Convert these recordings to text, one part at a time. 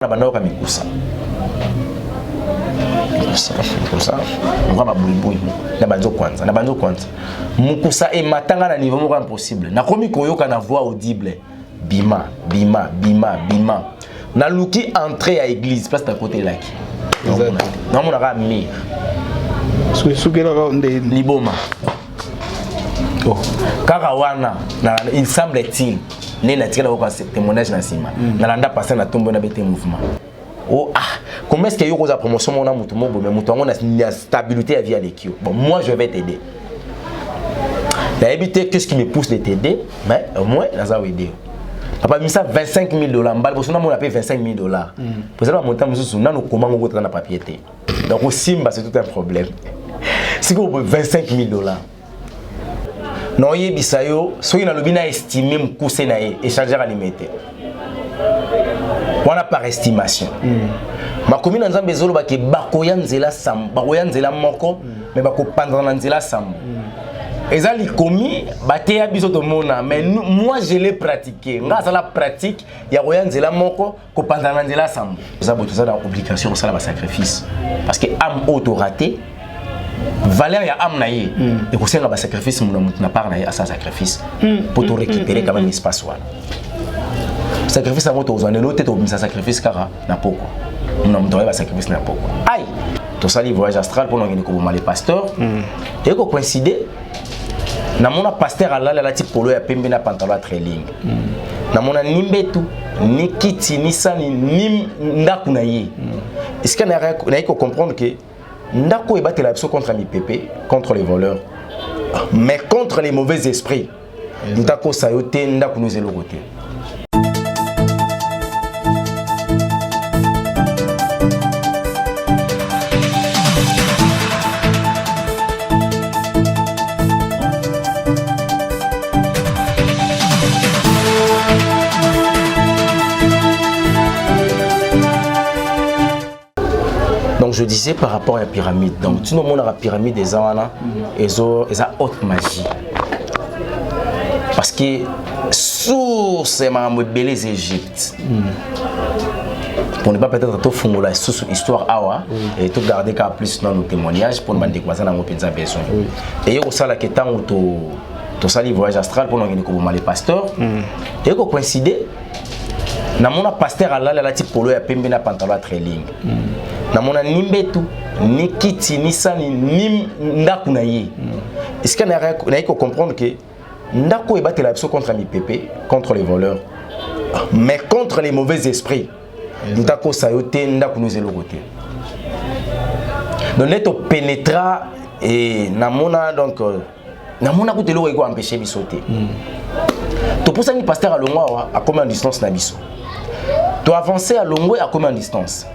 na banoka mikusa mikusa ngwa bulibui na banzo kwanza mukusa e matanga na niveau moko impossible na komi koyoka na voix audible bima na luki entrer à église place à côté laki na mona ka mi sukela ka nde liboma oh kaka wana na il semble-t-il Nena tika la kwa témoignage na sima na landa passer na tombe na bete mouvement oh ah comment est-ce que yo koza promotion mona mutu mobo mais mutu ngona na stabilité à vie à l'équipe bon moi je vais t'aider la habité qu'est-ce qui me pousse de t'aider mais au moins dans a aider papa mis ça $25,000 mbal parce que on a payé $25,000 pour ça monter mususu na no comment ngo na papier té donc au simba c'est tout un problème si vous $25,000 non yebisa yo soki na lobi na estimer mukuse na ye échangeur alimité wana par estimation makomi na nzambe ezolo ba ke bakoya nzela sam bakoya nzela moko mais bakopandra na nzela sam ezali komi bateya biso to mona mais moi je l'ai pratiqué nga ça la pratique ya koya nzela moko kopandra na nzela sam ça boto ça dans obligation ça la sacrifice parce que âme auto raté valeur ya âme na ye et ko senga ba sacrifice mon na part na ye à sa sacrifice pour te récupérer quand même espace wala sacrifice à moto ozane l'autre to misa sacrifice kara na poko mon doit ba sacrifice na poko aïe to sali voyage astral pour ngeni ko boma les pasteurs et ko coïncider na mona pasteur ala la type polo ya pembe na pantalon à trailing na mona nimbetu ni kiti ni sani ni ndaku na ye est-ce que na ko comprendre que ndako ebate la biso contre mi pépé contre les voleurs mais contre les mauvais esprits ndako sayote ndako nous eloko te. Donc je disais par rapport à la pyramide. Donc tout le monde a la pyramide des Awana et ça haute magie. Parce que source est ma belle Égypte. Pour ne pas peut-être tout fondre la histoire awa et tout garder qu'à plus dans nos témoignages pour nous découvrir dans nos besoins. Et au sala que tant to sali voyage astral pour nous gagner les pasteurs. Et qu'on coïncider na mona pasteur ala la type polo ya pembe na pantalon à trailing na mona nimbetu ni kiti ni sani ni ndaku na ye est-ce que na ko comprendre que ndako ebate la biso contre mi pépé contre les voleurs mais contre les mauvais esprits ndako sayote ndaku nous eloko te donc neto pénétra et na mona donc na mona ko telo ko empêcher biso te to pour ça ni pasteur alongwa a combien de distance na biso to avancer à longue à combien de distance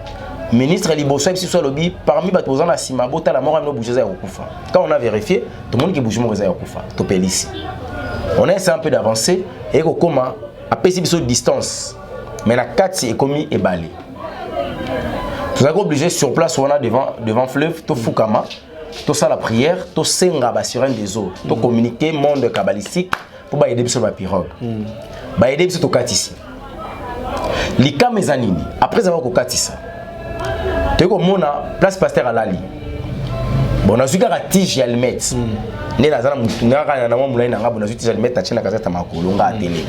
ministre liboso ici sur lobby parmi bato aux na sima bota la mort no bouger za okufa quand on a vérifié tout le monde qui bouge mo za okufa to pelisi on a essayé un peu d'avancer et ko koma a pesi biso distance mais la kati est commis et balé tout ça obligé sur place on a devant fleuve to fukama to ça la prière to senga ba sur un des eaux to communiquer monde kabbalistique pour ba aider biso ba pirogue ba aider biso to katisi lika mezanini après avoir kokatisa te ko mona place pasteur alali bon na zuka tige ya almet ne nazana ngaka na mwa na ngabo na zuka tige almet tachina kazata makolo nga atele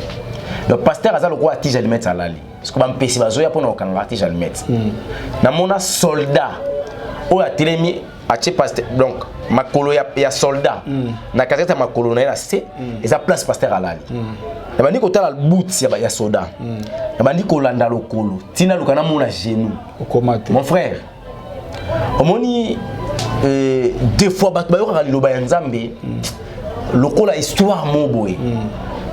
le pasteur azalo ko tige almet alali parce que ba mpesi bazoya pona okanga tige almet na mona soldat o atelemi ache pasteur donc makolo ya soldat na kazata makolo na se et sa place pasteur alali na bandi ko tala boot ya soldat na bandi ko landa lokolo tina lukana mona genou okomate mon frère omoni deux fois bat ba yoka liloba ya nzambe lokola histoire moboé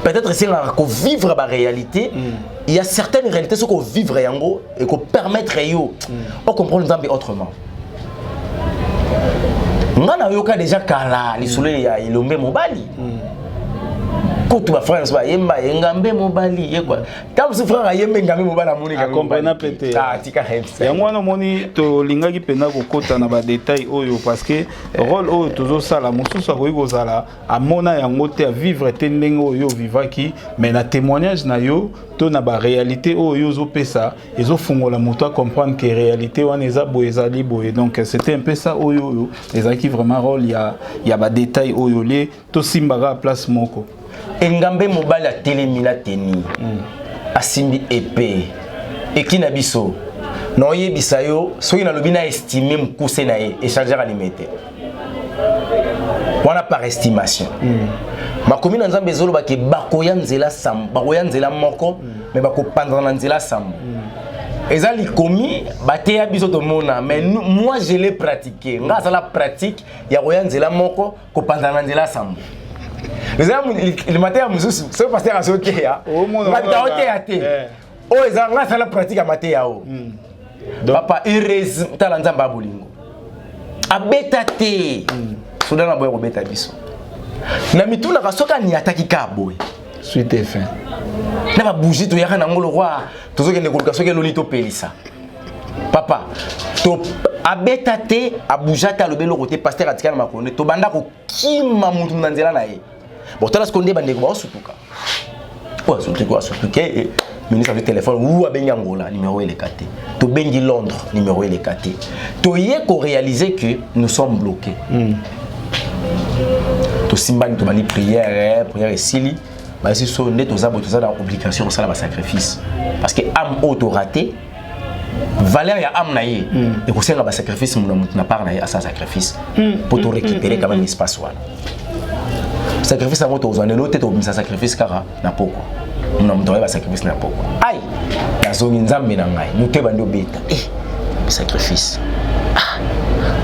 peut-être c'est là qu'on vivre la réalité il y a certaines réalités ce qu'on vivre yango et qu'on permettre yo on comprendre nzambe autrement ngana yoka déjà kala les soleil ya ilombe mobali kutu ba frère so yemba ngambe mobali ye quoi comme si frère yembe ngambe mobali amoni ngambe comprendre peut-être ah tika hemsa yango wana moni to lingaki pena kokota na ba détail oyo parce que rôle oyo tozo sala mosusu akoyi kozala amona yango te a vivre te ndenge oyo vivaki mais na témoignage na yo to na ba réalité oyo zo pesa ezo fungola moto à comprendre que réalité wana eza boye ezali boye donc c'était un peu ça oyo ezaki vraiment rôle ya ba détail oyo le to simbaka place moko engambe mobali a telemina teni asimbi épée ekina biso na oyebisa yo soki na lobi na estimer mukuse na ye échanger à limiter wana par estimation makomi na nzambe ezoloba ke bakoya nzela sam bakoya nzela moko mais bakopandra na nzela sam eza likomi bateya biso tomona mais moi je l'ai pratiqué nga azala pratique ya koya nzela moko kopandra na nzela sam le matin mususu so pasteur asokeya ngata oteya te o eza nga azala pratique ya mateya o papa heureuse tala nzamba bolingo abeta te soudain na boye kobeta biso na mituna kasoka ni ataki ka boye suite et fin na ba bougie to yaka na ngolo roi tozoke ne koluka soke loni to pelisa papa to abeta te abuja ta lobelo côté pasteur atika na makone to banda ko kima mutu na nzela na ye bon tala sekonde bande ko ba osutuka o sutuka ministre du téléphone ou abenga ngola numéro est le caté to bengi Londres numéro est le caté to yé ko réaliser que nous sommes bloqués to simbani to bani prière et sili ba si so ne to za dans obligation ça la sacrifice parce que âme auto raté valeur ya âme na ye et ko senga ba sacrifice mon na part na ye à sa sacrifice pour te récupérer quand même espace wala sacrifice à moto ozane l'autre to bisa sacrifice kara na poko na mto ba sacrifice na poko ai na zongi nzambe na ngai muté bando beta sacrifice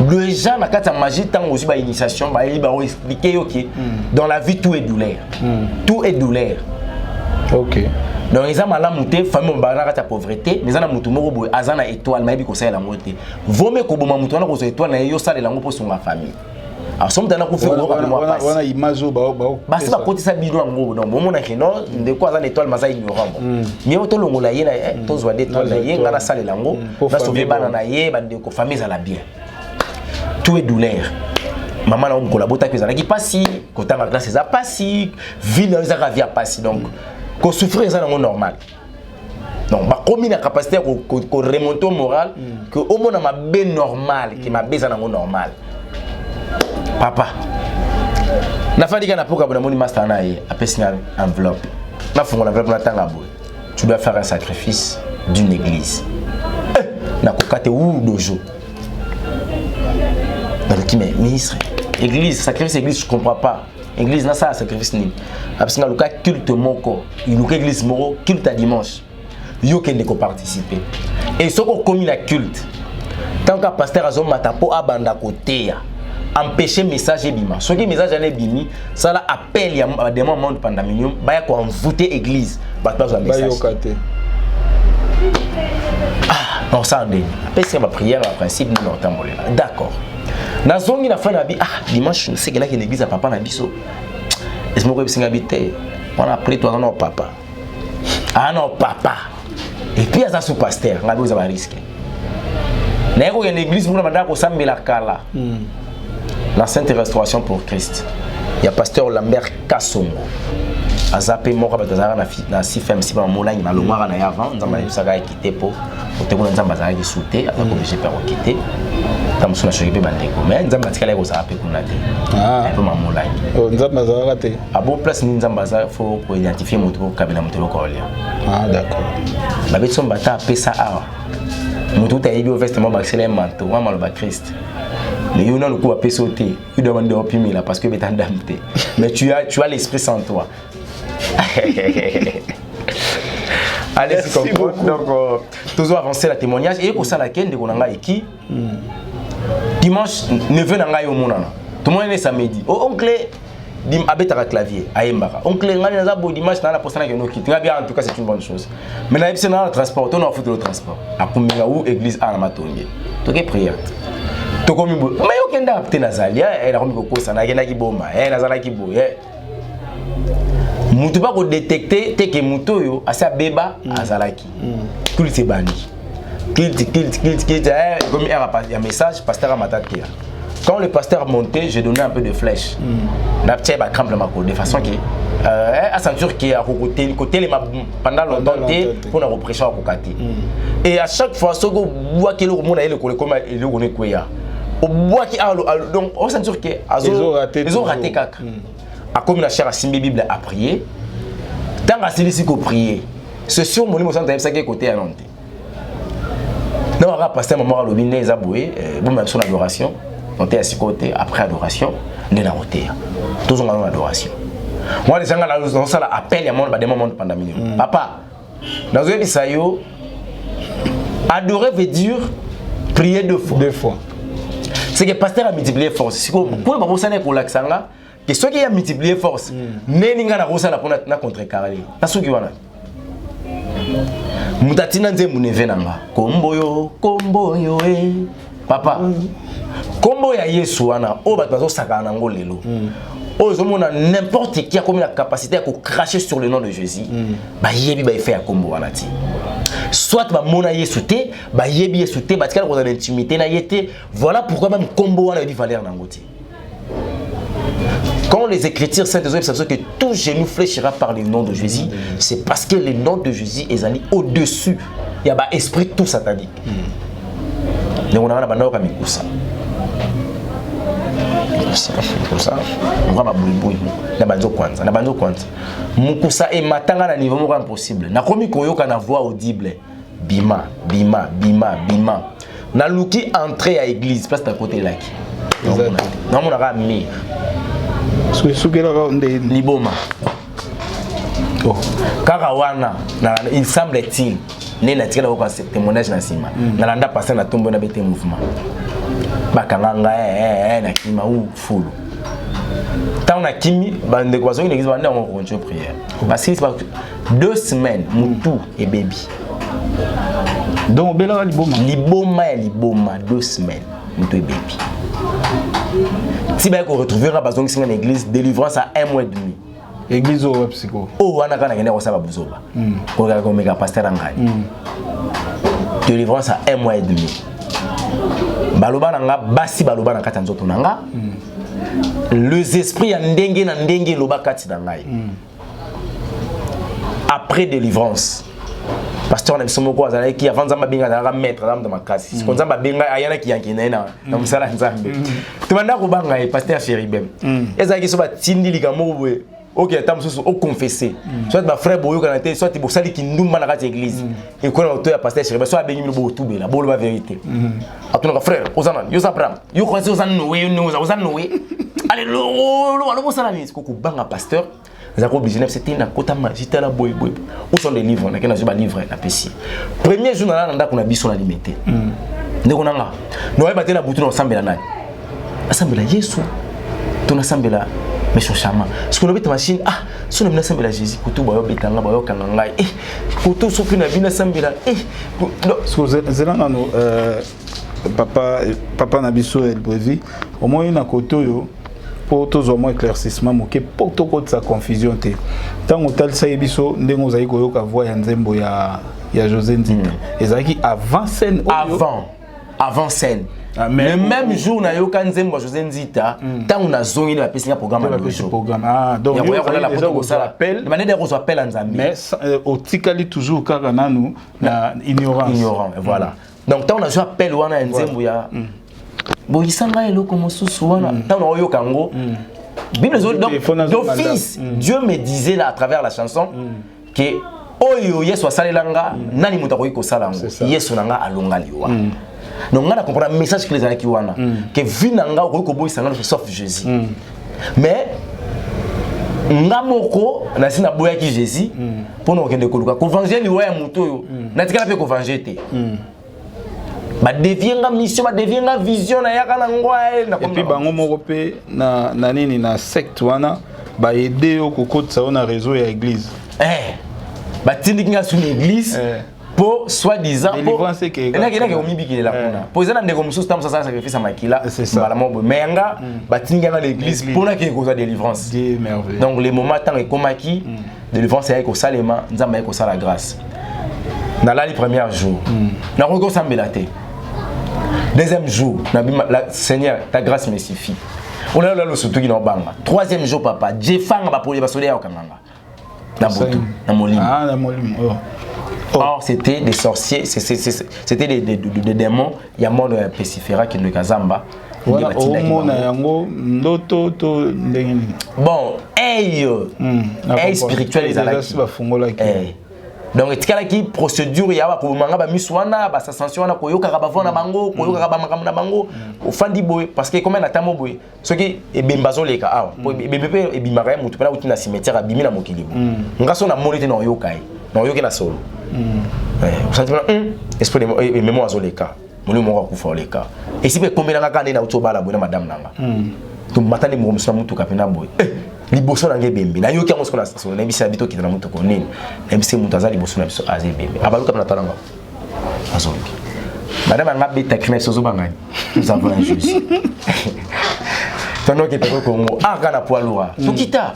le gens na kata magie tant aussi ba initiation ba expliquer OK dans la vie tout est douleur tout est douleur OK donc ils ont mala muté famille mbana kata pauvreté mais ana mutu moko boy azana étoile mayebi ko sala ngote vome ko boma mutu na ko so étoile na yo sala lango po songa famille alors somme tana ko fe ko ba wana image ba basi ba kotisa bino ngo donc bon mona keno ndeko azana étoile maza ignorant mais to longola ye na to zwa d'étoile na ye ngana sala lango na sauver bana na ye ba ndeko famille za la bien tout est douleur maman on collabore que ça qui passe quand la classe ça passe vie dans ça vie passe donc qu'on souffrir ça dans normal donc ba comme une capacité ko remonter au moral que au moins ma bien normal qui ma bien dans normal papa na fadi kana poka bona moni master na ye apesi na enveloppe na fongo na enveloppe na tanga boy tu dois faire un sacrifice d'une église na kokate ou dojo mais ministre église sacrifice église je comprends pas église na ça sacrifice ni parce que le cas culte moko il y a église moko culte à dimanche yo kende ko participer et ce qu'on commis la culte tant que pasteur azo matapo abanda côté empêcher message bima ce qui message allait bimi ça la appel ya des moments de pandémie ba ya ko envoûter église ba pas un message non ça ndé après ma prière en principe nous n'entendons d'accord na zongi na fin na bi dimanche c'est que là que l'église a papa na biso est-ce que vous avez habité on a pris toi non papa non papa et puis ça sous pasteur on a besoin de risquer na ko l'église mona mandako sambela kala la sainte restauration pour Christ il y a pasteur Lambert Kasongo azape moko batazara na CFM si ba molani na longwara na avant nzamba yusaka quitter po otekuna nzamba za ki souté atako obligé par quitter tam sona choqué bandeko mais nzamba tikala ko zape kuna te po ma molani nzamba za raté a bon place ni nzamba za faut pour identifier moto ko kabela moto ko lia d'accord ba betso mbata pesa awa moto ta yebi vestement ba excellent manto wa maloba Christ mais il y a le coup à PSOT, il doit demander au pimi là parce que tu es mais tu as l'esprit sans toi. Allez, c'est comme donc toujours avancer la témoignage et pour ça la ken de konanga eki dimanche 9h nanga yo monana tout le monde est samedi oh oncle dim abeta clavier ayembaka oncle ngani naza bo dimanche na la posana que no kiti bien en tout cas c'est une bonne chose mais na ebise na le transport on a foutu le transport akuminga ou église à la matonge to ke prière to komi bo mais okenda apte nazalia elle a komi kokosa na kenda ki bomba nazala ki bo mutu pas ko détecter te que mutu yo asa beba azalaki culte c'est bandi culte comme il y a un message pasteur Matatea. Quand le pasteur montait, je donnais un peu de flèche. De façon que à ceinture qui a côté pendant longtemps pour la repression à côté. Et à chaque fois ce que voit que le monde a le comme il le connaît quoi. Au bois qui a donc au ceinture que ils ont raté caca. A comme la chair à simbi Bible à prier. Tant à celui-ci qu'on prier. Ce sur mon niveau centre ça qui est côté à Nantes. Non, on va passer un moment à l'obéné Zaboué, bon même son adoration. On était à ses côtés, après adoration, on est dans le côté. Tous ont adoration. Moi, les gens dans ça appellent à mon demande pendant minute. Papa, dans le Bisayo, adorer veut dire prier deux fois. Deux fois. C'est que le pasteur a multiplié force. Si vous pouvez pas vous pour l'accent, que ceux qui ont multiplié force, n'enga na rosa na pona na contrecarrer. Parce que voilà. Mutatina nze muneve nanga. Kombo yo papa. Kombo ya Yesu wana o bato bazo saka na ngo lelo. Ozomona n'importe qui a comme la capacité à cracher sur le nom de Jésus. Ba yebi ba fait ya kombo wana ti. Soit ba mona Yesu te, ba yebi Yesu te, ba tika ko dans l'intimité na yete. Voilà pourquoi même kombo wana di valeur na ngoti. Quand les Écritures saintes savent que tout genou fléchira par le nom de Jésus, c'est parce que le nom de Jésus est allé au-dessus. Il y a un esprit tout satanique. Mais on a un bandau comme ça. Comme ça, on va boui na banzo kwanza. Mukusa et matanga na niveau mo impossible. Na komi koyoka na voix audible. Bima. Na luki entrer à église place à côté là. Non mon ara mi. Liboma. Karawana, il semble-t-il, n'est tiré au témoignage na sima. Nalanda passé na tombe na bete mouvement. Bakanganga na kima ou fulu. Tant na kimi, bande quoi une église bande on continue prière. Parce que 2 semaines, mutu et baby. Donc bela liboma 2 semaines, mutu et baby. Si bien qu'on retrouvera besoin de une église délivrance à 1 mois et demi. Église au psycho. Oh, on a quand même ça va bouzoba. Pour regarder comme méga pasteur en délivrance à 1 mois et demi. Baloba nanga basi baloba na kati nzoto nanga. Les esprits en ndenge loba kati nanga. Après délivrance. Pasteur na bisomo ko azala ki avant zamba benga na maître dans ma classe. Si konzamba benga ayana ki yankina na musala nzambe. Tumanda ko banga pasteur Cheribem. Ezaki so ba tindi likamo boye. OK, tamsusu o confesser. Soit ba frère boyo kana te, soit bo sali ki ndumba na kati église. Et ko na to ya pasteur Cheribem soit bengi bo tubela, bo la vérité. Atuna frère, ozana, yo sapram. Yo croisi ozana noé, ozana noé. Allez lo bo sala ni ko banga pasteur. Zako obligé c'était na kota magité la boy. Où sont les livres na kenazo ba livre na PC. Premier jour na ndako na biso na limité. Ndeko nanga. No ba tena butu na sambela nani. Asambela Yesu. Tuna sambela mesho chama. Ce qu'on obeta machine so na sambela Jésus kutu ba yo betanga ba yo kanga kutu so na bina sambela ce que zelanga no papa na biso el brevi au moins na koto yo pour tous au moins éclaircissement moké pour tout côté sa confusion té tant on tel ça biso ndengo ozali koyoka voix ya nzembo ya José Nzita ezaki avant scène avant scène le même jour na yoka nzembo José Nzita tant on a zongi na pesi programme donc il y a la photo ça l'appel de manière de reçoit appel en Zambie mais au tikali toujours kaka nanu na ignorant voilà donc tant on a joué appel wana nzembo ya boyisanga eloko mosusu wana tant on yoka ngo Bible d'office Dieu me disait là à travers la chanson que oyo Yesu asalelanga nani muta koyiko salango Yesu nanga alonga liwa donc on a compris le message que les gens qui wana que vinanga koyiko boyisanga sauf Jésus mais ngamoko na sina boya ki Jésus pour nous kende koluka évangile wa ya muto yo na tikala pe évangile te ba devienga mission ba devienga vision na yaka na ngwa na et puis bango moko pe na nini na secte wana ba aider yo kokotsa na réseau ya église ba tindinga sur l'église pour soi-disant délivrance que là qui omibi qui là kuna pour ça ndeko mususu tam ça sacrifice à makila malamu menga batinga dans l'église pour na qui cause délivrance. Dieu merveilleux. Donc les moments tant ekomaki délivrance est ko salema nzamba ko sala grâce na la premier jour na roko sambela te deuxième jour na Seigneur ta grâce me suffit on a le surtout qui na banga troisième jour papa jefanga ba poli ba soleil au kanganga na botu na molimo na molimo. Or, c'était des sorciers, c'était des démons. Il y a mon Pesifera qui est le Kazamba. Bon, hey, spirituel, les alaki. Donc, il y a procédure, il y a des miswana, des ascensions, il y a des bango, il y a bango, parce que comme il y a des bango, ce qui est bien basé les cas, il y a des cimetière à Bimina Mokilibo. On a son amour dans Yokai, dans Yokai na solo. Vous sentez esprit de mémoire sur les cas. Mon numéro a les cas. Et si vous combien de cas na utoba la bonne madame nanga. Tu m'attends les mots sur mutu kapena boy. Liboso na ngebembe. Na yoki amosko na station. Na bisi habito kitana mutu konene. Na bisi mutaza liboso na biso aze bembe. Abaluka na talanga. Azongi. Madame nga beta kina sozo bangani. Nous avons un juge. Tono ke peko kongo. Aka na poalua. Tukita.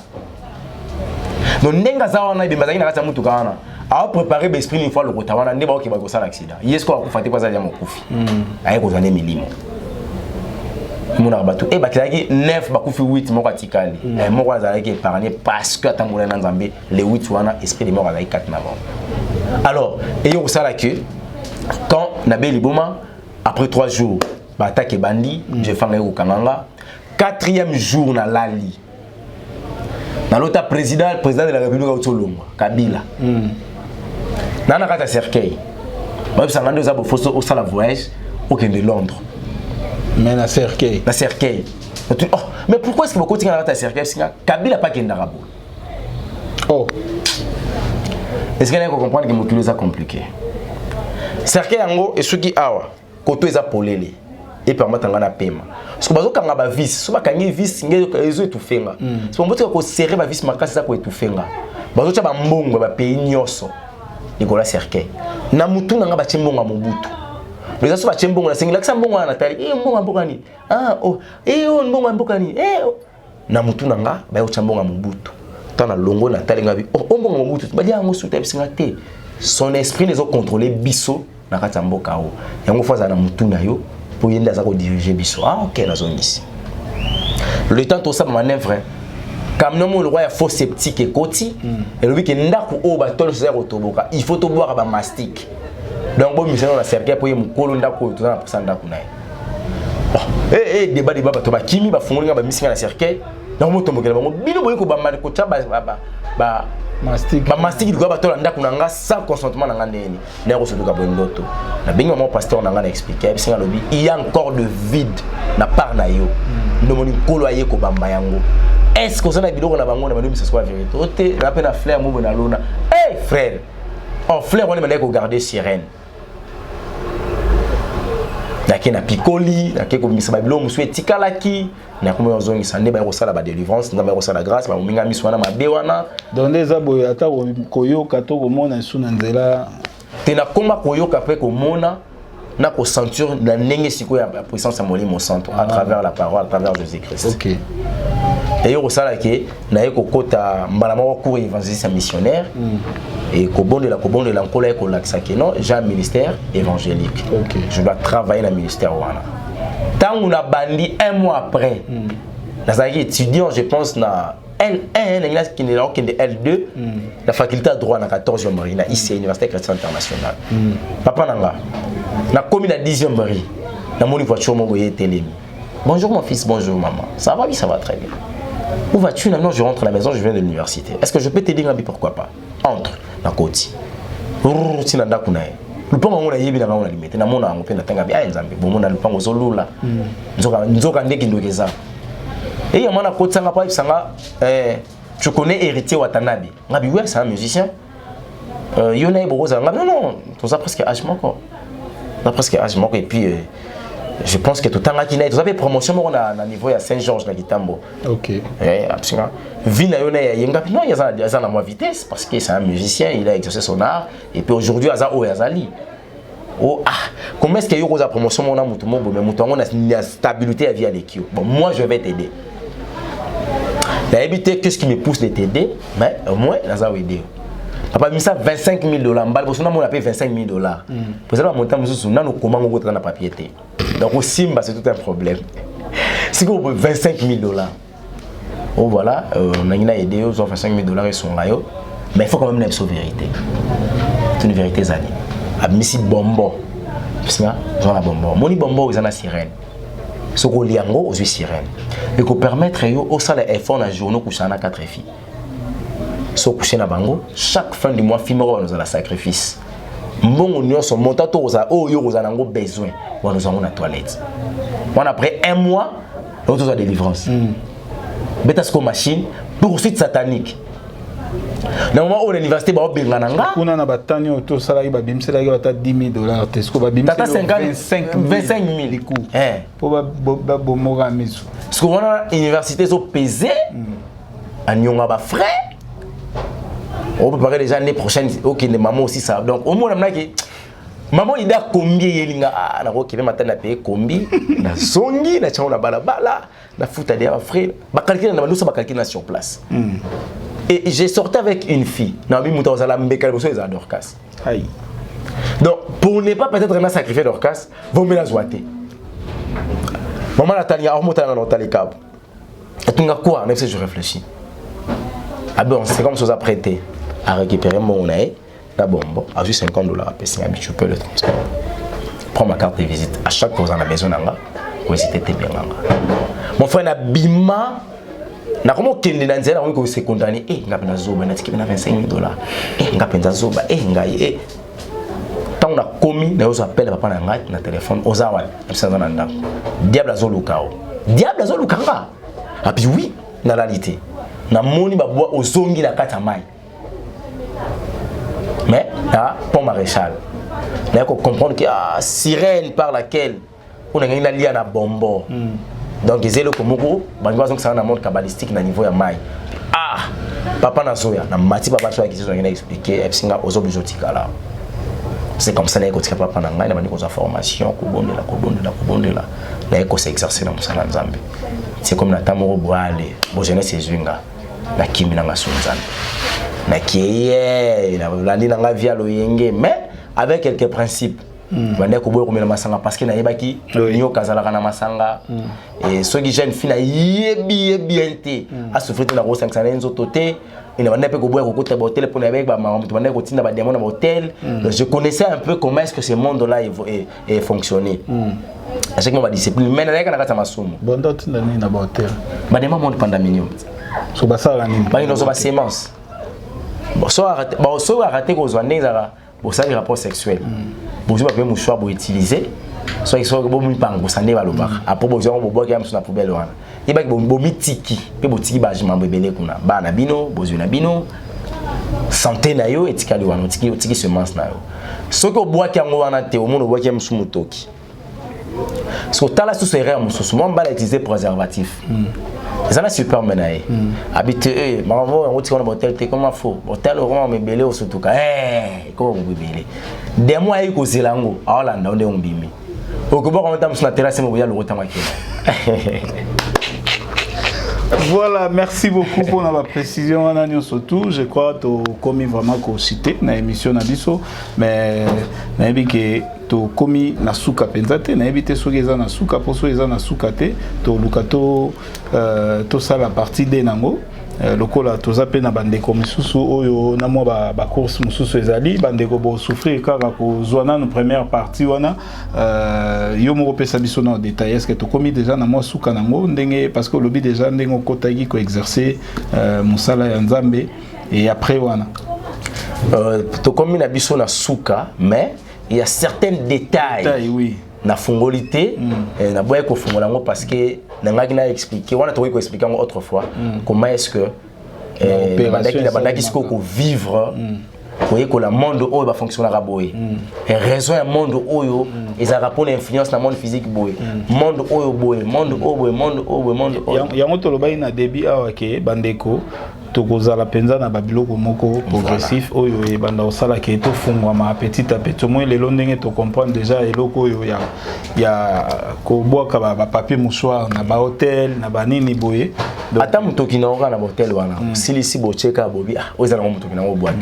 Non nenga zawa na bemba zakina kata mutu kana. A préparer l'esprit une fois le rotawana ne ba ki ba ko sala accident yesko ko fate kwa za ya mokufi aye ko zane milimo mona bato e bakilaki 9 bakufi 8 moko atikali moko azalaki épargné parce que atambola na Nzambe les 8 wana esprit de mort azalaki 4 na bon. Alors et yo sala que quand Nabeli Boma après 3 jours ba attaque bandi je fanga ko kananga 4e jour na lali na l'autre président de la République Otsolongo Kabila nana kata cercueil ba bisa ngando za bofoso au sala voyage au de Londres mais na cercueil oh mais pourquoi est-ce que beaucoup tingana kata cercueil singa Kabila pas kenda rabo oh est-ce que vous comprendre que mokilo ça compliqué cercueil yango et soki awa koto eza polele et permettre ngana pema parce que bazo kanga ba vis so ba kangi vis ngelo ezo etufenga c'est pour moto ko serrer ba vis makasi za ko etufenga bazo cha ba mbongo ba pays nyoso Nicolas cercueil na mutu nanga ba chembonga mobutu les aso ba chembonga na sengila kisa mbongo na Nathalie mbongo mbokani mbongo mbokani na mutu nanga ba yo chembonga mobutu tana longo Nathalie ngabi mbongo mobutu ba dia ngosu tabisinga te son esprit les a contrôlé biso na kata mboka o yango faza na mutu na yo pour yenda za ko diriger biso OK na zone ici le temps tout ça manœuvre comme le roi est faux sceptique et koti et le week-end ndaku o batol se rotoboka il faut to boire ba mastic donc bon mission na cercueil pour yemu kolo ndaku to na pour ndaku na débat to ba kimi ba fungolinga ba misinga na cercueil donc moto mokela bango bino boyiko ba mal ko taba ba mastic ko batol ndaku na nga sans consentement na nga neni na ko soduka bondoto na bingo mon pasteur na nga na expliquer bisinga lobi il y a encore de vide na part na yo ndomoni kolo aye ko bamba yango. Est-ce que ça n'a pas de bango na bango c'est quoi vérité ote la peine à fleur mo na lona eh frère en fleur on est garder sirène nakena pikoli nakeko misaba bilo musu etikalaki na komo zongi sande ba ko sala ba délivrance na ba ko sala grâce ba minga miswana mabe wana donc les aboy ata koyoka to komona suna nzela tena koma koyoka pe komona na ko ceinture na ndenge siko ya puissance ya molimo centre à travers la parole à travers Jésus-Christ. OK. Et yo sala ke na yeko kota mbalama ko cours évangéliste missionnaire et ko bondela nkola yeko laksa ke non j'ai un ministère évangélique. OK. Je dois travailler dans le ministère wana. Tant on a bandi un mois après. Na ça étudiant je pense na L1 qui est là qui est L2 la faculté de droit na 14e mari na ICI Université chrétienne internationale. Papa nanga na commis la 10e mari na moni voiture mo boye telemi. Bonjour mon fils, bonjour maman. Ça va? Oui, ça va très bien. Où vas-tu? Non, je rentre à la maison, je viens de l'université. Est-ce que je peux t'aider, Ngabi? Pourquoi pas? Entre, na koti. Tina ndakunae. Lupango ngona yebi na ngona limite. Na mona ngo penda tanga bi a nzambe. Bomona lupango zolula. Nzoka ndeki ndokeza. Et yamana koti sanga pa sanga tu connais héritier Watanabe. Ngabi ouais, c'est un musicien. Yona Iboroza. Ngabi non, tout ça presque âge moko. Là presque âge moko et puis je pense que tout le temps qui n'a pas promotion on a niveau à Saint-Georges na Kitambo. OK. Absolument. Vina yona ya yenga non il y a la moins vitesse parce que c'est un musicien, il a exercé son art et puis aujourd'hui aza o yazali. Oh ah, comment est-ce que yo la promotion on a mutu mo mais mutu on a une stabilité à vie à l'équipe. Bon moi je vais t'aider. D'habitude qu'est-ce qui me pousse de t'aider mais au moins naza aider. Papa mis ça $25,000 mbal parce que on a payé $25,000. Pour ça montant mususu na no comment on na papier té. Donc au Simba c'est tout un problème. Si vous avez $25,000. Oh voilà, on a aidé aux $25,000 et sont là. Mais il faut quand même une vérité. C'est une vérité zali. A misi bonbon. Parce que j'en ai bonbon. Moni bonbon ils en a sirène. Ce qu'on liango aux sirène. Et qu'on permettre au salaire effort dans journaux coucher na 4 filles. So coucher na bango, chaque fin du mois filmera nous a la sacrifice. Bon on son montato oza o yo oza nango besoin. On nous avons la toilette. On après un mois, on a délivrance. Betasco machine poursuite satanique. Dans le moment où l'université va bien nanga, on a batani auto salari ba bimsela ga ta $10,000 tesco ba bimsela 25,000 les coûts. Pour ba bomora misu. Parce qu'on a université so pesé à nyonga ba frais. On peut préparer déjà l'année prochaine OK les mamans aussi ça. Donc au moins on a que maman il a combien yelinga na ko kebe matana payer combien na zongi na chana balabala na futa des frais ba calculer na nous ça ba calculer sur place. Et j'ai sorti avec une fille. Donc pour ne pas peut-être sacrifier Dorcas, vous me la zoiter. Maman Nathalie a remonté dans l'hôtel câble. Et tu as quoi? Je réfléchis. Ah bon, c'est comme ça à prêter à récupérer mon nez. D'abord, bon, à juste $50 à payer, je peux le transport. Prends ma carte de visite. À chaque fois, on a besoin d'anga. Pour visiter tes biens. Mon frère n'a bima. Na comment kende na nzela ko se condamné ngapenda zoba na tikina $25,000 ngapenda zoba ngai tant na komi na yo appelle papa na ngai na téléphone ozawa ça na ndako diable azolukao diable azolukanga ah puis oui na réalité na moni ba bois ozongi na kata mai mais ah pont maréchal na ko comprendre que sirène par laquelle on a une lié na bombo. Donc ils le komoko bango donc ça na monde kabbalistique na niveau ya mai ah papa na zoya na mati papa so qui se sont expliquer epsinga aux oblijotika là c'est comme ça na ekotika papa na ngai na bandi ko za formation ko bondela na eko s'exercer na musala nzambe c'est comme na tamoro boale bo jeunesse ezwinga na kimi na ngasonzana na kieye na landi na nga via loyenge mais avec quelques principes. Bande ko boyo komela masanga parce que na yebaki nyo kazala kana masanga et ceux qui jeune fina yebi a souffrir na ko 500 enzo toté ina bande pe ko boyo ko kota hôtel pour na avec ba maman bande ko tinda ba demona hôtel. Je connaissais un peu comment est-ce que ce monde là est fonctionné. À chaque moment discipline mais na kana kata masumu bondo tinda ni na ba hôtel ba demona monde pendant minimum so ba sala ni ba ino so ba sémence bon so arrêter ko zwa ndezara pour ça les rapports sexuels. Bonjour pas mouchoir pour utiliser soit ils sont bon pango sandé va le bar après bonjour on boit comme sur la poubelle wana et ba bon mitiki pe botiki ba jima bebele kuna ba na bino bozu na bino santé na yo etikali wana tiki semence na yo ce que boit yango wana te au monde boit comme sous motoki ce que tala sous serré mususu mon ba utiliser préservatif ça na super menaye habité bravo on tiki on hôtel te comment faut hôtel on mebele au surtout comment bebele des mois il cause lango Hollande on est on bimi au Québec on est sur la terrasse mais il y a le retard voilà merci beaucoup pour la précision on a surtout je crois to commis vraiment ko cité na émission na biso mais na yebi que to commis na suka penzate na yebi te so eza na suka po so eza na suka te to lukato to ça la partie de nango lokola tozape na bandeko misusu oyo na mo ba course mususu ezali bandeko bo souffrir kaka ko zwana no première partie wana yo mo pesa biso na détail est-ce que to komi déjà na mo suka nango ndenge parce que lobi déjà ndenge okotaki ko exercer musala ya nzambe et après wana to komi na biso na suka mais il y a certains détails oui na fongolité na boye ko fongola ngo parce que nangaki na expliquer on a trouvé ko expliquer autrefois comment est-ce que bandaki ce qu'on vivre voyez que le monde oyo va fonctionner à boy et raison un monde oyo ils a rapport influence dans le monde physique boy monde oyo boy monde oyo yango toloba ina début awa ke bandeko tokozala penza na babiloko moko progressif oyo e banda osala ke to fungwama petit à petit moi lelo ndenge to comprendre déjà eloko oyo ya ko boka ba papier mouchoir na ba hôtel na ba nini boye ata mutoki na oka na hotel wana silisi bocheka bobi ozala mutoki na boboa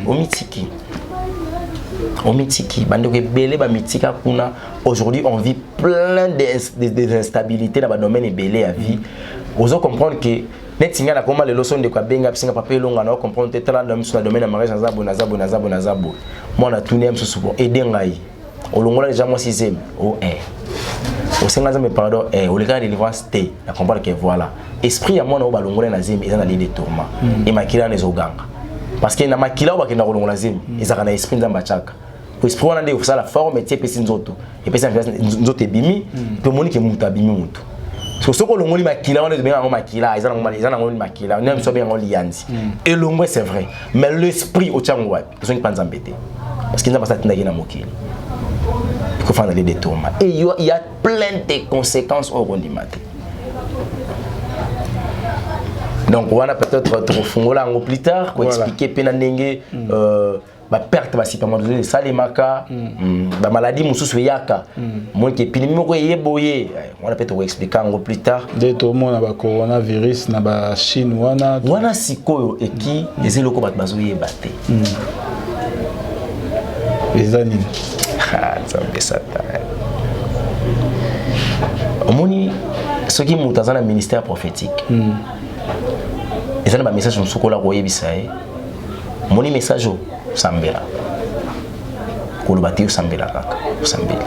omitiki bandeko ebele ba mitika kuna aujourd'hui on vit plein d'instabilités dans ba domaine ebele à vie ozo comprendre que netinga na koma lelo sonde kwa benga psinga papier longa na comprendre tetala na msu na domaine ya mariage nazabo moi na tourner msu subo aider ngai olongola déjà moi 6e au senga me pardon au regard de délivrance t na comprendre que voilà esprit ya moi na balongola na zemi ezana les tourments et makila na ezoganga parce que na makila ba kenda kolongola zemi ezaka na esprit nzamba chaka pour esprit wana nde kusala forme tie pesi nzoto et pesi nzoto ebimi pe moni ke mutu abimi mutu so soko longoli makila wana bien ngo makila ezana ngo makila nem so bien ngo lianzi et longwe c'est vrai mais l'esprit au tchango wapi ils sont pas nzambete parce que nzamba ça tindaki na mokili il faut faire des détournements et il y a plein de conséquences au rondimate donc on va peut-être trop fungola ngo plus tard pour expliquer pena ndenge ba perte ba sipama de salemaka ba maladie mususu yaka moi ke pini moko yeboye on va peut-être expliquer ngo plus tard de tout monde ba coronavirus na ba Chine wana sikoyo eki ezeloko bat bazoye baté ezani ça me sata omoni ce qui mutazana ministère prophétique ezana ba message musuko la koyebisa moni message sambela kolobati sambela kaka sambela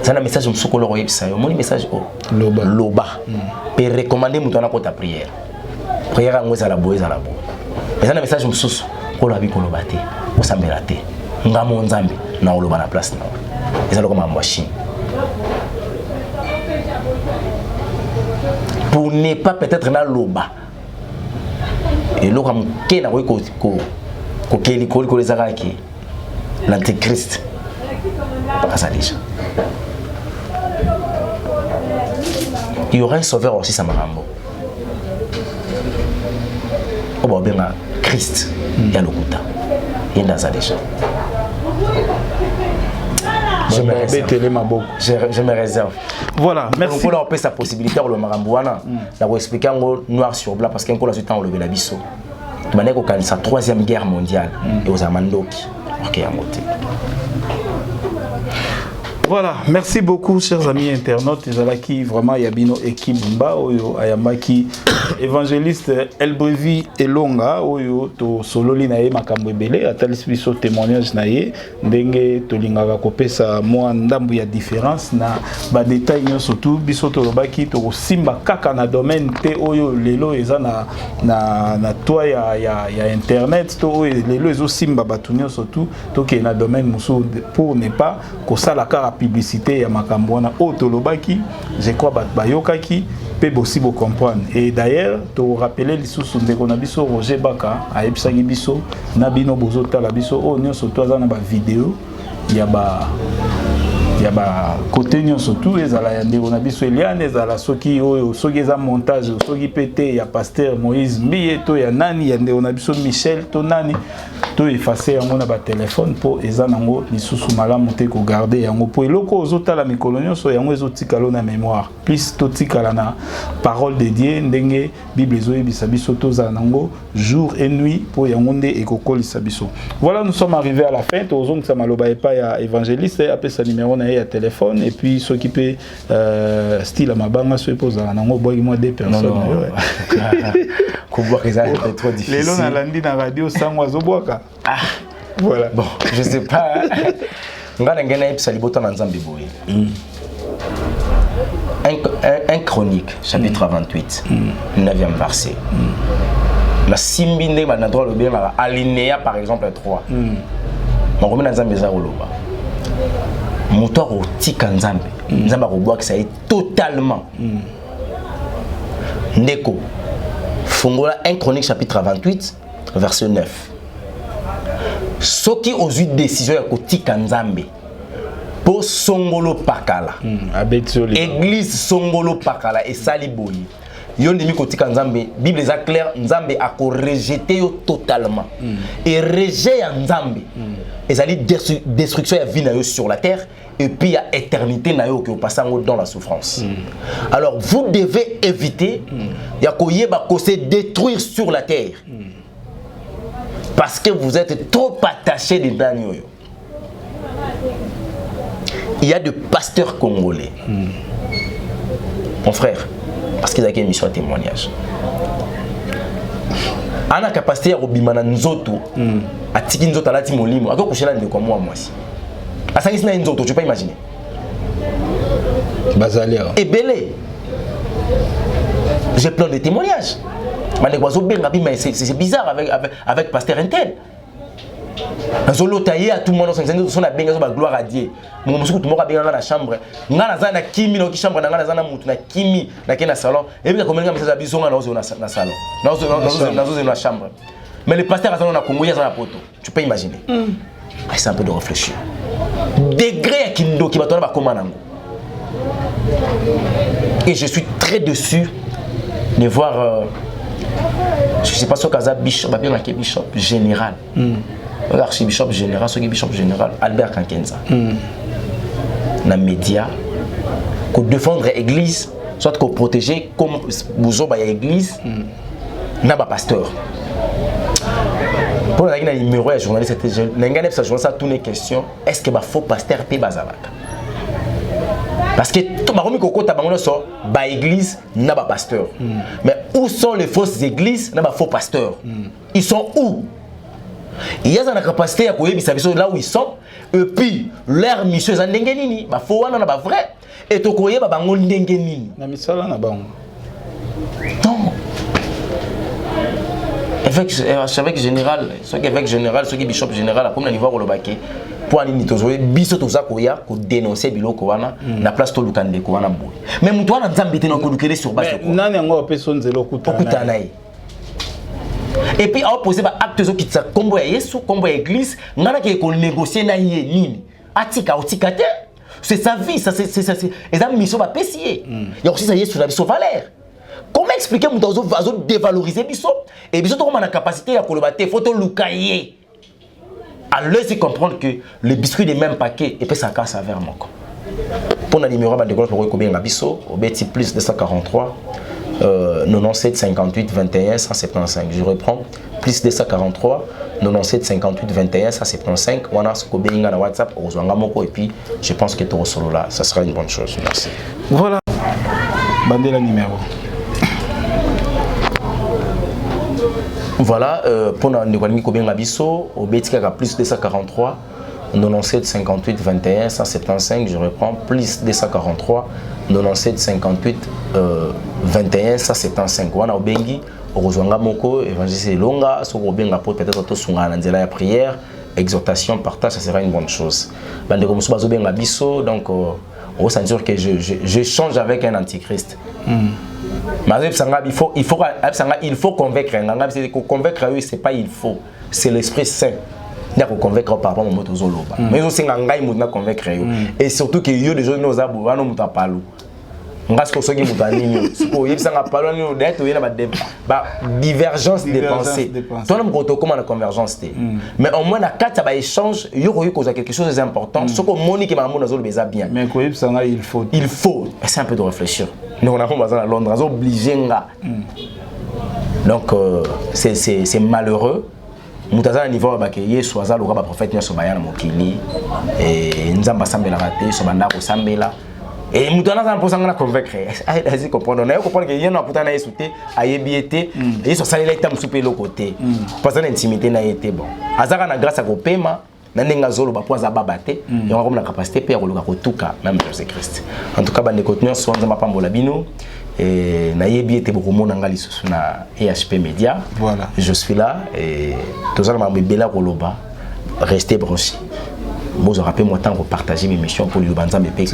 zana message musuko lo koyebisa moni message loba pe recommander mutu na kota prière ngo za la bo zana message mususu kolobi kolobati sambela te ngamo nzambe na oloba na place na ezalo comme machine pour ne pas peut-être na loba et lo comme kena ko keli ko les araki l'antéchrist ça déjà il y aura un sauveur aussi ça marambo oba benga Christ ya lokuta yenda ça déjà je me réserve. Voilà, merci. On peut sa possibilité pour le Marambouana. D'avoir expliqué en noir sur blanc parce qu'on a le temps de lever la biseau. De manière qu'on a sa 3e guerre mondiale et aux Amandoki. Ok, à monter. Voilà, merci beaucoup chers amis internautes. Ezalaki vraiment Yabino Ekibumba oyo ayambaki évangéliste Elbrevi Elonga oyo to sololi na ye makambo ebele atalisi biso témoignage na ye ndenge tolingaka kopesa mwa ndambu ya différence na ba détail nyonso tout biso tolobaki to simba kaka na domaine te oyo lelo eza na toa ya internet to oyo lelo ezo simba batu nyonso tout to ke na domaine musu pour ne pas kosala kaka publicité ya makambo wana otolobaki je crois bayokaki pe bossi bo comprendre et d'ailleurs to rappeler lisusu ndeko na biso Roger Baka ayebisaki biso na bino bozotala biso o nyonso to aza na ba vidéo ya ba côté nyonso tout ezala ya ndeko na biso Eliane ezala soki oyo soki eza montage soki pété ya pasteur Moïse Mbiye to ya nani ya ndeko na biso Michel to nani to effacer yango na ba téléphone po eza nango lisusu malamu te ko garder yango po eloko ozotala mikolo nyonso yango ezotikalo na mémoire plus to tikala na parole de Dieu ndenge Bible ezoyebisa biso toza nango jour et nuit po yango nde ekokolisa biso. Voilà, nous sommes arrivés à la fin tozongisa maloba epa ya évangéliste apesa numéro na ya téléphone et puis s'occuper style mabanga so epoza nango boyi moi deux personnes ko boire c'est trop difficile. Lelo na landi na radio sango azobwaka. Voilà. Bon, je sais pas. Ngana ngena epsa libota na nzambe boye. Un chronique chapitre 28 9e verset. La simbinde ba na droit le bien la alinéa par exemple 3. Mon remet na nzambe za koloba. Moto ko tika nzambe. Nzambe ko boka ça est totalement. Ndeko. Fungola 1 chronique chapitre 28 verset 9. soki ozwi décision ya kotika nzambe po songolo pakala église songolo pakala esali boye yo ndimi kotika nzambe bible eza clair nzambe akorejeter yo totalement et rejet ya nzambe ezali destruction ya vie na yo sur la terre et puis ya éternité na yo que opassa ngo dans la souffrance alors vous devez éviter ya koyeba ko se détruire sur la terre parce que vous êtes trop attaché de ndani yo. Il y a des pasteurs congolais mon frère parce qu'ils ont une mission de témoignage. Ana capacité à robimana nzoto atiki nzoto alati molimo ako kushela ndeko moi mwasi. Asangisi na nzoto, tu peux pas imaginer. Bazalia. Et belé. J'ai plein de témoignages. C'est bizarre avec pasteur Intel. Zolo taillé à tout le monde son a bien gloire à Dieu. Mon monsieur tout le monde a bien dans la chambre. Ngana za na kimi na chambre ngana za na mutu na kimi na kena salon. Et puis comme ngana message biso ngana na salon. Dans la chambre. Mais le pasteur a na Congo ya za na poto. Tu peux imaginer. C'est un peu de réfléchir. Degré à kindo qui va tourner ba koma nango. Et je suis très déçu de voir je sais pas ce qu'Aza Bishop, bien que Bishop général. L'archibishop général, ce qui est Bishop général, Albert Kankenza. Dans les médias, pour défendre l'église, soit pour protéger, comme vous avez l'église, n'a pas pasteur. Pour la numéro de journaliste, je journaliste à toutes les questions, est-ce que faux pasteur peut bazalaka? Parce que tout le monde a l'église, n'a pas pasteur. Mais où sont les fausses églises, n'a pas faux pasteurs? Ils sont où? Il y a la capacité à connaître là où ils sont. Et puis, leur mission est en dengenini. Il faut voir na vrai. Et tu connais ba bango dengenini. Na misala na bango. Non. Avec général, ceux qui bishop général, comme le niveau au Lobake, pour aller nitozoé, biso toza koya, ko dénoncer biloko wana, na place to lukande ko wana boy. Mais mutu wana nzambe te na ko lukele sur base ko. Nani ngo personne zelo kutana. Et puis à opposer ba acte zo kitsa kombo ya Yesu, kombo ya église, ngana ke ko négocier na ye nini. Atika otikate. C'est sa vie, ça c'est et ça mission ba pesier. Il y a aussi ça Yesu na biso valeur. Comment expliquer mutu azo dévaloriser biso et biso to comme na capacité ya koloba te photo lukaye. Alors laissez comprendre que le biscuit des mêmes paquets et puis ça casse à vers mon corps. Pour la numéro de gauche pour combien biso au beti plus 243 97 58 21 175. Je reprends plus 243 97 58 21 175. On a ce combien na WhatsApp au zwanga moko et puis je pense que tout solo là ça sera une bonne chose. Merci. Voilà. Bandez la numéro. Voilà, pour nous combien biso au Betika plus 243 97 58 21 175, je reprends plus 243 97 58 21 175. Wana obengi orozwanga moko évangile longa so obenga pour peut-être to sunga na nzela ya prière, exhortation, partage, ça sera une bonne chose. Bande comme so bazobenga biso donc on sentir que je change avec un antichrist. Il faut convaincre. Convaincre, c'est pas il faut. C'est l'Esprit Saint. Il faut convaincre par rapport à mon zolo. Mais aussi, il faut convaincre. Et surtout que les gens nous ont parlé. Parce que ceux qui nous ont dit, divergence des pensées. Toi, on comment la convergence. Mais au moins, dans quatre échanges, il y a quelque chose d'important. Ce que Monique et Maman nous ont bien. Mais il faut. Il faut. C'est un peu de réfléchir. Nous, on a à Londres, on est obligé. Donc, c'est malheureux. Nous avons un niveau où il y a un prophète qui est Mokili et nous avons un raté, Sambela. Et nous avons un convaincre. Vous comprenez? On a compris qu'il y a un putain de sauté, à yébiété, et sur ça, il est un souper le côté. Parce que l'intimité n'a été bon. Azara na grâce à vos paiements, n'a zolo ba poza babate, et on a comme la capacité père le tout cas, même Jésus Christ. En tout cas, bande contenus sont dans ma pambola bino. Et na yébiété beaucoup mon angali sur na EHP Média. Voilà. Je suis là et tous allons m'embêler koloba, restez branchés. Vous rappelez moi tant pour partager mes missions pour les banza mes pays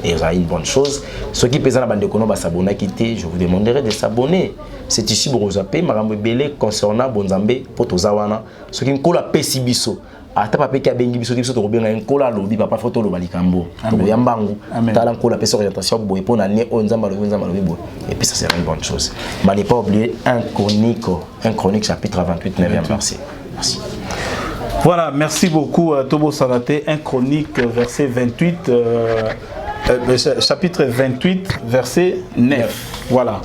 et ça une bonne chose. Ceux qui pèsent la bande de kono ba s'abonner quitter, je vous demanderai de s'abonner. C'est ici pour vous appeler marambo belé concernant bonzambe pour tozawana. Ceux qui me kola pesibiso ata papa qui a bengi biso biso to benga nkola lobi papa photo lo balikambo to yambangu tala nkola pesa orientation boy pour na ne onzamba lo boy et puis ça c'est une bonne chose. Mais ne pas oublier un chronique chapitre 28 9e verset. Merci. Voilà, merci beaucoup Tobo Salate, un chronique verset 28 chapitre 28 verset 9. Voilà.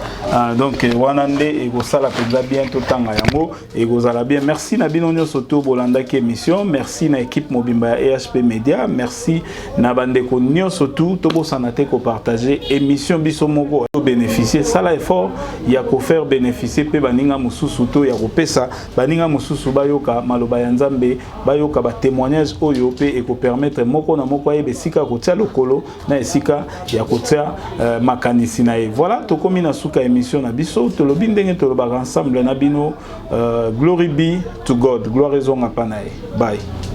Donc wanande et gosala peza bien tout temps yango et gozala bien. Merci na bino nyoso to bolanda ki émission. Merci na équipe Mobimba EHP Media. Merci na bandeko nyoso to bosanate ko partager émission biso moko to bénéficier. Sala effort ya ko faire bénéficier pe baninga mususu to ya ko pesa baninga mususu bayoka maloba ya Nzambe bayoka ba témoignage oyo pe e ko permettre moko na moko ayebe sika ko tia lokolo na esika ya ko tia makanisi na e. Voilà to na suka émission na biso to lobi ndenge to lobaka ensemble na bino glory be to God, gloire ezonga pa na ye. Bye.